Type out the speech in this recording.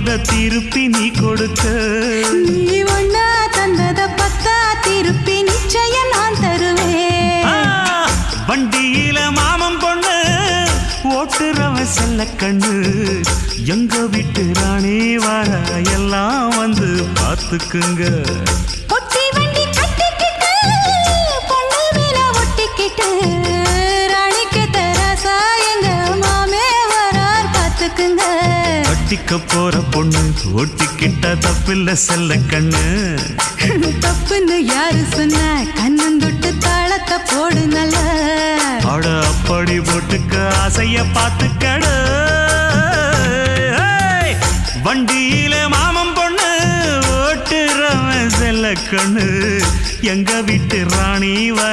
வாங்கியத திருப்பி நீ கொடுக்க. நீ ஒண்ணா தந்தத பத்தா திருப்பி நிச்சயம் நான் தருவேன். வண்டியில மாமன் பொண்ணு ஓட்டுறவன் செல்ல கண்ணு. எங்க வீட்டு ராணி வர எல்லாம் வந்து பார்த்துக்குங்க. ஒட்டி வண்டி கட்டிக்கிட்டு பொண்ணு மேல ஒட்டிக்கிட்டு ராணிக்கு தராசா எங்க மாமே வரார் பார்த்துக்குங்க. ஒட்டிக்க போற பொண்ணு ஒட்டிக்கிட்ட தப்பில்ல செல்ல கண்ணு. தப்புன்னு யாரு சொன்ன கண்ணந்தொட்டு தாளத்தை போடு நல்ல. அட அப்படி போட்டுக்க ஆசைய பார்த்துக்கடு. வண்டியில மாமன் பொண்ணு ஓட்டுறவன் செல்ல கண்ணு. எங்க வீட்டு ராணி வர